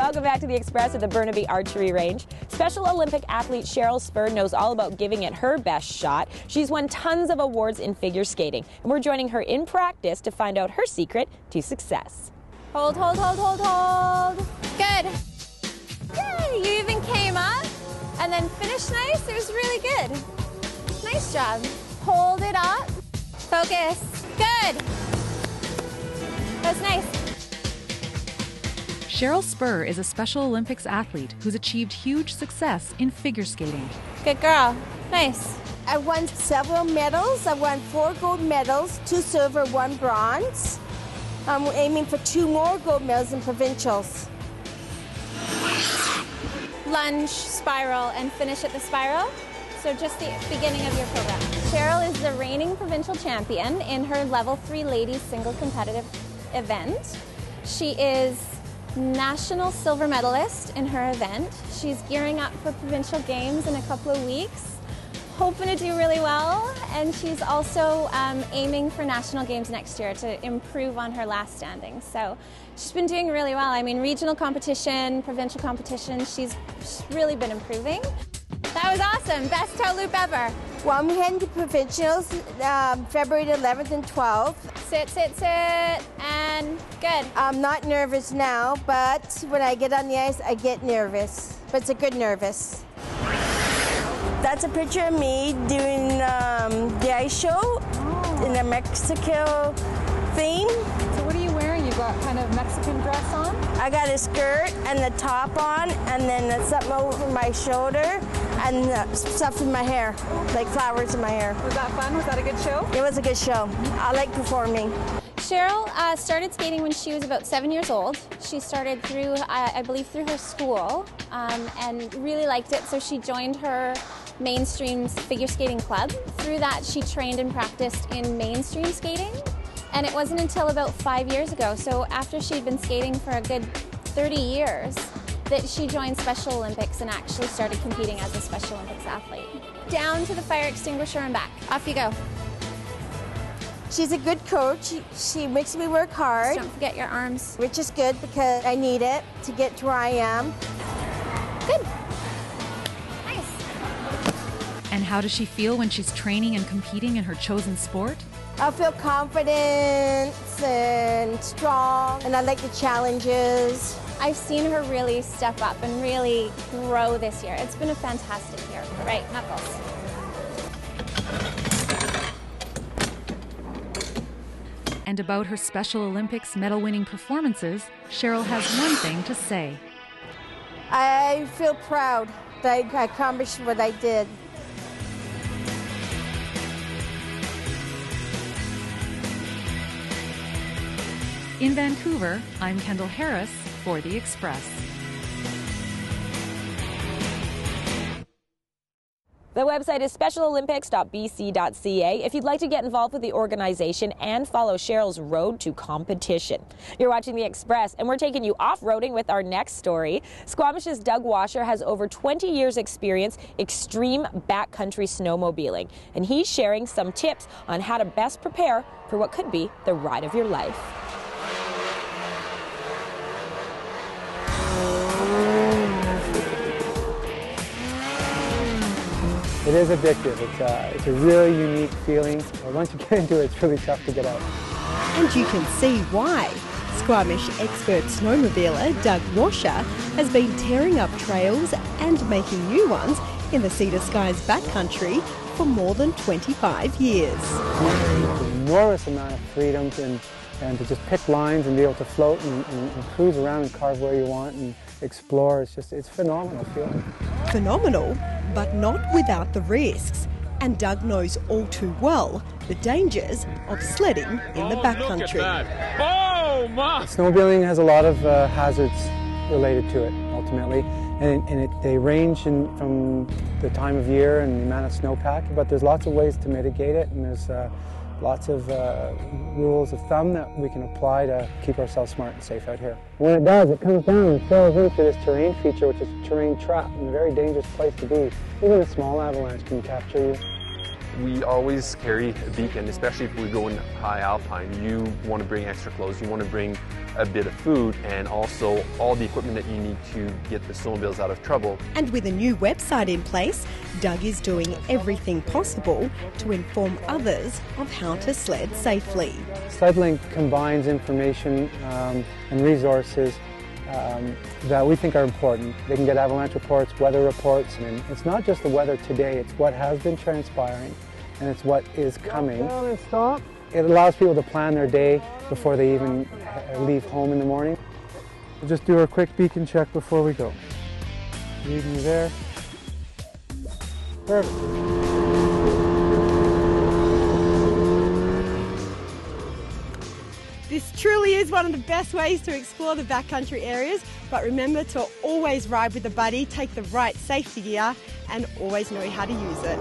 Welcome back to the Express at the Burnaby Archery Range. Special Olympic athlete Cheryl Spur knows all about giving it her best shot. She's won tons of awards in figure skating, and we're joining her in practice to find out her secret to success. Hold, hold, hold, hold, hold. Good. Yay, you even came up and then finished nice. It was really good. Nice job. Hold it up. Focus. Good. That's nice. Cheryl Spur is a Special Olympics athlete who's achieved huge success in figure skating. Good girl. Nice. I won several medals. I won 4 gold medals, 2 silver, 1 bronze. I'm aiming for 2 more gold medals in provincials. Lunge, spiral, and finish at the spiral. So just the beginning of your program. Cheryl is the reigning provincial champion in her level 3 ladies single competitive event. She is national silver medalist in her event. She's gearing up for provincial games in a couple of weeks, hoping to do really well, and she's also aiming for national games next year to improve on her last standing. So she's been doing really well. I mean, regional competition, provincial competition, she's really been improving. That was awesome. Best toe loop ever. Well, I'm heading to provincials February 11th and 12th. Sit, sit, sit, and good. I'm not nervous now, but when I get on the ice, I get nervous. But it's a good nervous. That's a picture of me doing the ice show in a Mexico theme. So what are you wearing? You got kind of Mexican dress on? I got a skirt and the top on, and then something over my shoulder, and stuff in my hair, like flowers in my hair. Was that fun? Was that a good show? It was a good show. I like performing. Cheryl started skating when she was about 7 years old. She started through, I believe, through her school, and really liked it, so she joined her mainstream figure skating club. Through that, she trained and practiced in mainstream skating, and it wasn't until about 5 years ago, so after she'd been skating for a good 30 years, that she joined Special Olympics and actually started competing as a Special Olympics athlete. Down to the fire extinguisher and back. Off you go. She's a good coach. She makes me work hard. Just don't forget your arms. Which is good because I need it to get to where I am. Good. Nice. And how does she feel when she's training and competing in her chosen sport? I feel confident and strong, and I like the challenges. I've seen her really step up and really grow this year. It's been a fantastic year. Right, knuckles. And about her Special Olympics medal-winning performances, Cheryl has one thing to say. I feel proud that I accomplished what I did. In Vancouver, I'm Kendall Harris for The Express. The website is specialolympics.bc.ca if you'd like to get involved with the organization and follow Cheryl's road to competition. You're watching The Express, and we're taking you off-roading with our next story. Squamish's Doug Washer has over 20 years' experience extreme backcountry snowmobiling, and he's sharing some tips on how to best prepare for what could be the ride of your life. It is addictive. It's a really unique feeling. Once you get into it, it's really tough to get out. And you can see why. Squamish expert snowmobiler Doug Washer has been tearing up trails and making new ones in the Sea to Skies backcountry for more than 25 years. An enormous amount of freedom and to just pick lines and be able to float and cruise around and carve where you want and explore. It's a phenomenal feeling. Phenomenal, but not without the risks. And Doug knows all too well the dangers of sledding in the backcountry. Oh, my! Snowmobiling has a lot of hazards related to it, ultimately. And they range from the time of year and the amount of snowpack, but there's lots of ways to mitigate it, and there's lots of rules of thumb that we can apply to keep ourselves smart and safe out here. When it does, it comes down and falls into this terrain feature, which is a terrain trap, and a very dangerous place to be. Even a small avalanche can capture you. We always carry a beacon, especially if we're going high alpine. You want to bring extra clothes, you want to bring a bit of food, and also all the equipment that you need to get the snowmobiles out of trouble. And with a new website in place, Doug is doing everything possible to inform others of how to sled safely. SledLink combines information and resources that we think are important. They can get avalanche reports, weather reports, and it's not just the weather today, it's what has been transpiring and it's what is coming. Down and stop. It allows people to plan their day before they even leave home in the morning. We'll just do a quick beacon check before we go. Leading you there. Perfect. This truly is one of the best ways to explore the backcountry areas, but remember to always ride with a buddy, take the right safety gear, and always know how to use it.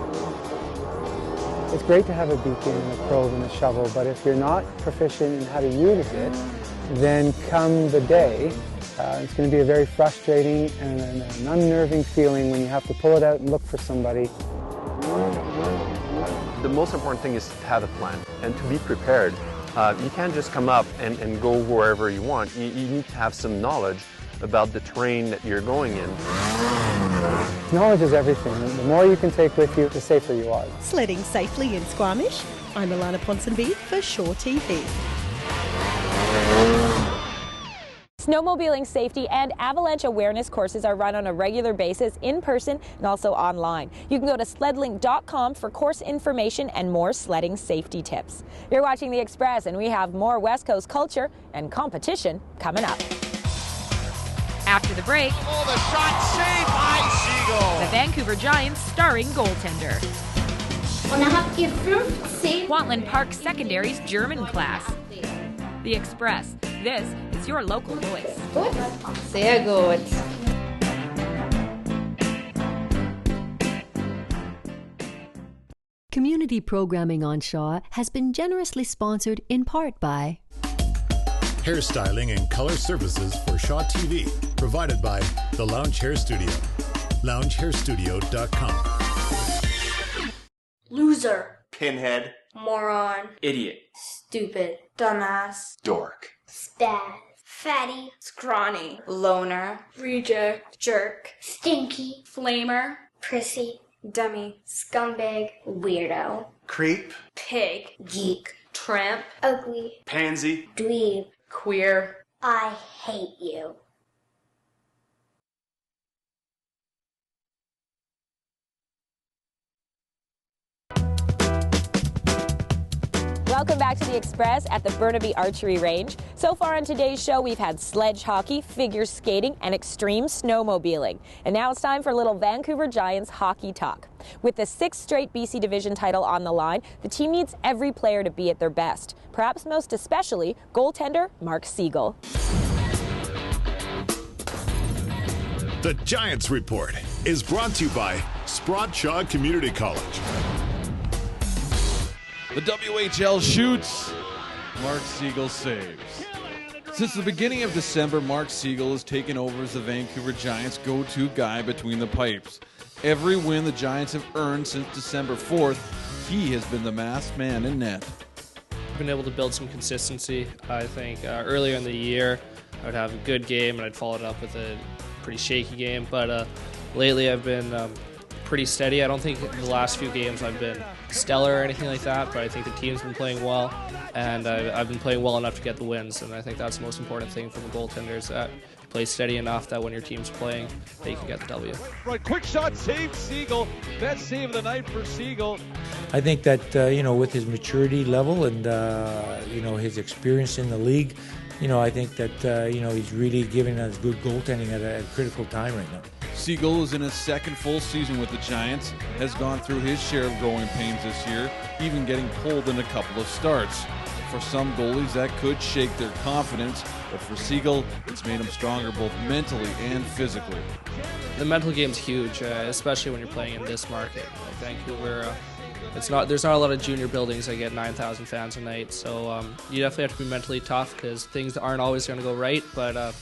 It's great to have a beacon and a probe and a shovel, but if you're not proficient in how to use it, then come the day, it's going to be a very frustrating and an unnerving feeling when you have to pull it out and look for somebody. The most important thing is to have a plan and to be prepared. You can't just come up and go wherever you want. You need to have some knowledge about the terrain that you're going in. Knowledge is everything. The more you can take with you, the safer you are. Sledding safely in Squamish, I'm Alana Ponsonby for Shore TV. Snowmobiling safety and avalanche awareness courses are run on a regular basis in person and also online. You can go to sledlink.com for course information and more sledding safety tips. You're watching The Express, and we have more West Coast culture and competition coming up. After the break, oh, the shot saved by Segal. The Vancouver Giants starring goaltender. Kwantlen Park Secondary's German class. The Express. This is your local voice. Sehr gut. Community programming on Shaw has been generously sponsored in part by hairstyling and color services for Shaw TV, provided by the Lounge Hair Studio. LoungeHairStudio.com. Loser. Pinhead. Moron. Idiot. Stupid. Dumbass. Dork. Spaz. Fatty. Scrawny. Loner. Reject. Jerk. Stinky. Flamer. Prissy. Dummy. Scumbag. Weirdo. Creep. Pig. Geek. Tramp. Ugly. Pansy. Dweeb. Queer. I hate you. Welcome back to The Express at the Burnaby Archery Range. So far on today's show, we've had sledge hockey, figure skating, and extreme snowmobiling. And now it's time for a little Vancouver Giants hockey talk. With the 6th straight BC Division title on the line, the team needs every player to be at their best. Perhaps most especially, goaltender Mark Segal. The Giants Report is brought to you by Sprott Shaw Community College. The WHL shoots. Mark Segal saves. Since the beginning of December, Mark Segal has taken over as the Vancouver Giants' go-to guy between the pipes. Every win the Giants have earned since December 4th, he has been the masked man in net. I've been able to build some consistency. I think earlier in the year, I would have a good game and I'd follow it up with a pretty shaky game. But lately I've been pretty steady. I don't think in the last few games I've been stellar or anything like that, but I think the team's been playing well, and I've been playing well enough to get the wins, and I think that's the most important thing from a goaltender, is that you play steady enough that when your team's playing, that you can get the W. Right, quick shot saved Segal. Best save of the night for Segal. I think that, with his maturity level and, his experience in the league, I think that, he's really giving us good goaltending at a critical time right now. Segal is in his second full season with the Giants, has gone through his share of growing pains this year, even getting pulled in a couple of starts. For some goalies, that could shake their confidence, but for Segal, it's made him stronger both mentally and physically. The mental game's huge, especially when you're playing in this market. Like Vancouver, there's not a lot of junior buildings that get 9,000 fans a night, so you definitely have to be mentally tough because things aren't always going to go right, but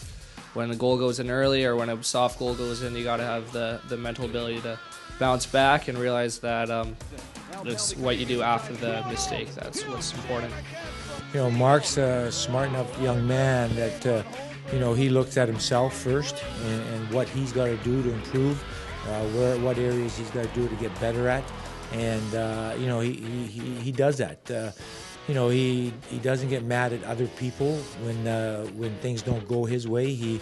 when a goal goes in early or when a soft goal goes in, you got to have the mental ability to bounce back and realize that It's what you do after the mistake that's what's important. You know, Mark's a smart enough young man that, you know, he looks at himself first and what he's got to do to improve, what areas he's got to do to get better at. And, you know, he does that. You know, he doesn't get mad at other people when things don't go his way. He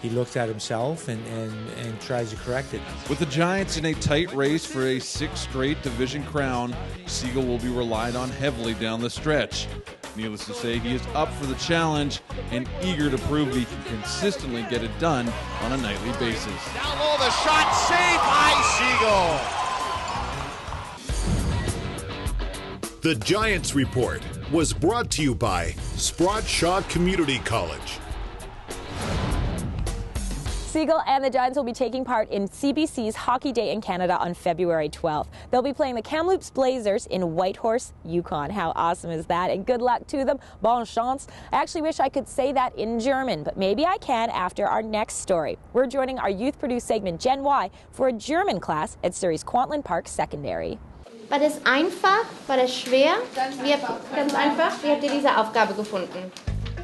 looks at himself and tries to correct it. With the Giants in a tight race for a 6th straight division crown, Segal will be relied on heavily down the stretch. Needless to say, he is up for the challenge and eager to prove he can consistently get it done on a nightly basis. Down low, the shot saved by Segal. The Giants Report was brought to you by Sprott Shaw Community College. Segal and the Giants will be taking part in CBC's Hockey Day in Canada on February 12th. They'll be playing the Kamloops Blazers in Whitehorse, Yukon. How awesome is that? And good luck to them. Bon chance. I actually wish I could say that in German, but maybe I can after our next story. We're joining our youth-produced segment Gen Y for a German class at Surrey's Kwantlen Park Secondary. War das einfach? War das schwer? Ganz einfach. Wie habt ihr diese Aufgabe gefunden?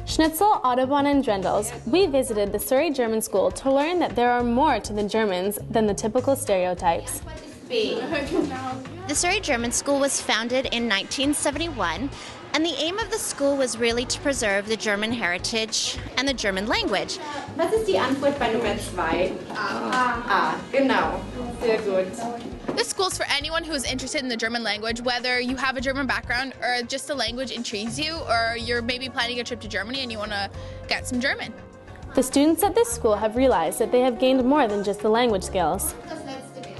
Schnitzel, Audubon, and Drendels, we visited the Surrey German School to learn that there are more to the Germans than the typical stereotypes. The Surrey German School was founded in 1971, and the aim of the school was really to preserve the German heritage and the German language. Was ist die Antwort bei Nummer 2? A. Genau. Sehr gut. This school's for anyone who is interested in the German language, whether you have a German background or just the language intrigues you, or you're maybe planning a trip to Germany and you want to get some German. The students at this school have realized that they have gained more than just the language skills.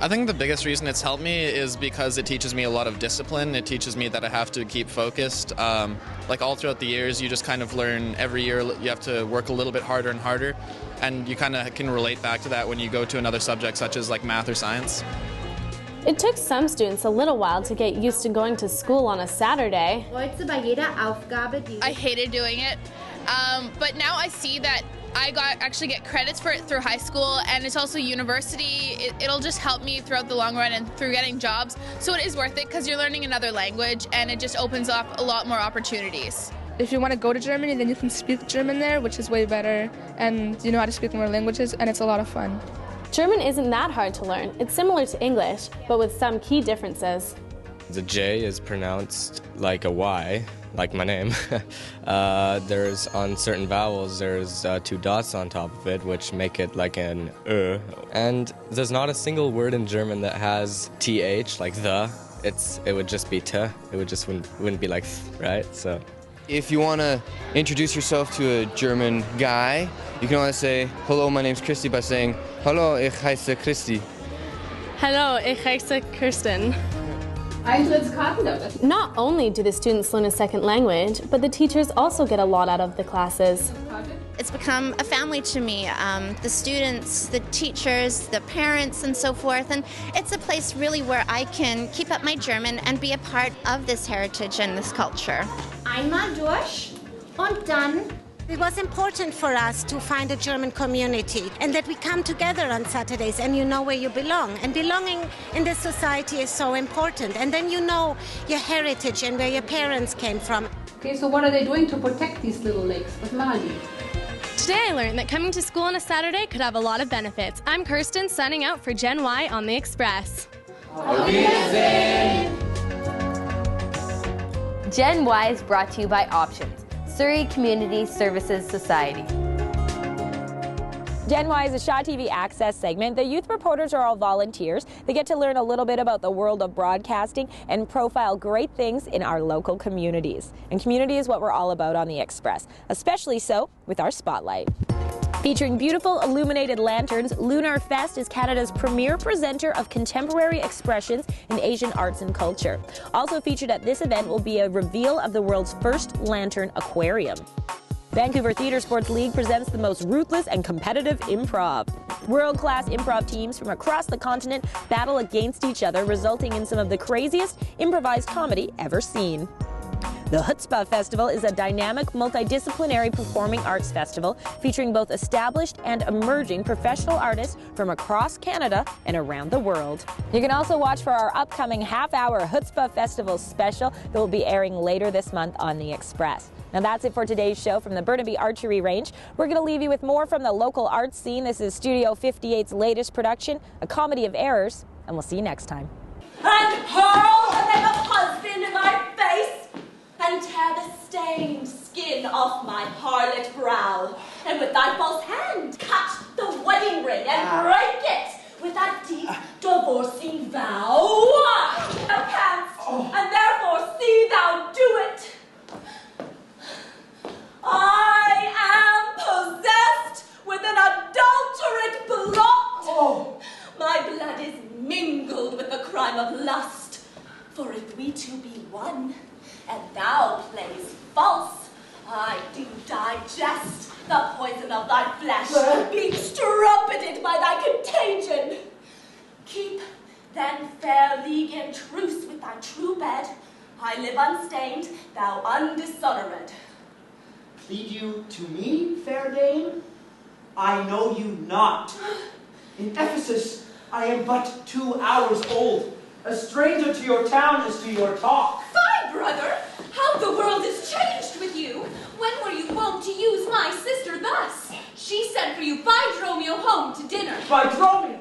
I think the biggest reason it's helped me is because it teaches me a lot of discipline. It teaches me that I have to keep focused. Like all throughout the years, you just kind of learn every year you have to work a little bit harder and harder. And you kind of can relate back to that when you go to another subject such as like math or science. It took some students a little while to get used to going to school on a Saturday. I hated doing it, but now I see that I actually get credits for it through high school, and it's also university. It'll just help me throughout the long run and through getting jobs. So it is worth it because you're learning another language, and it just opens up a lot more opportunities. If you want to go to Germany, then you can speak German there, which is way better, and you know how to speak more languages, and it's a lot of fun. German isn't that hard to learn. It's similar to English, but with some key differences. The J is pronounced like a Y, like my name. There's on certain vowels, there's 2 dots on top of it, which make it like an And there's not a single word in German that has TH, like the. It would just be t. It wouldn't be like th, right? So. If you want to introduce yourself to a German guy, you can always say, hello, my name's Christy, by saying, hallo, ich heiße Christy. Hello, ich heiße Kirsten. Not only do the students learn a second language, but the teachers also get a lot out of the classes. It's become a family to me, the students, the teachers, the parents, and so forth. And it's a place really where I can keep up my German and be a part of this heritage and this culture. Einmal durch und dann. It was important for us to find a German community and that we come together on Saturdays and you know where you belong. And belonging in this society is so important. And then you know your heritage and where your parents came from. Okay, so what are they doing to protect these little lakes? Was machen die? Today I learned that coming to school on a Saturday could have a lot of benefits. I'm Kirsten, signing out for Gen Y on the Express. Gen Y is brought to you by Options, Surrey Community Services Society. Gen Y is a Shaw TV Access segment. The youth reporters are all volunteers. They get to learn a little bit about the world of broadcasting and profile great things in our local communities. And community is what we're all about on the Express, especially so with our Spotlight. Featuring beautiful illuminated lanterns, Lunar Fest is Canada's premier presenter of contemporary expressions in Asian arts and culture. Also featured at this event will be a reveal of the world's first lantern aquarium. Vancouver Theatre Sports League presents the most ruthless and competitive improv. World-class improv teams from across the continent battle against each other, resulting in some of the craziest improvised comedy ever seen. The Chutzpah Festival is a dynamic, multidisciplinary performing arts festival featuring both established and emerging professional artists from across Canada and around the world. You can also watch for our upcoming half-hour Chutzpah Festival special that will be airing later this month on the Express. Now that's it for today's show from the Burnaby Archery Range. We're going to leave you with more from the local arts scene. This is Studio 58's latest production, A Comedy of Errors, and we'll see you next time. And hurl the name of husband in my face, and tear the stained skin off my harlot brow, and with thy false hand cut the wedding ring and break it with that deep divorcing vow. Thou canst, and therefore see thou do it. I am possessed with an adulterate plot. My blood is mingled with the crime of lust. For if we two be one, and thou plays false, I do digest the poison of thy flesh, being strumpeted by thy contagion. Keep then fair league and truce with thy true bed. I live unstained, thou undishonored. Plead you to me, fair dame? I know you not. In Ephesus, I am but 2 hours old, a stranger to your town as to your talk. Fie, brother! How the world is changed with you! When were you wont to use my sister thus? She sent for you by Dromio home to dinner. By Dromio?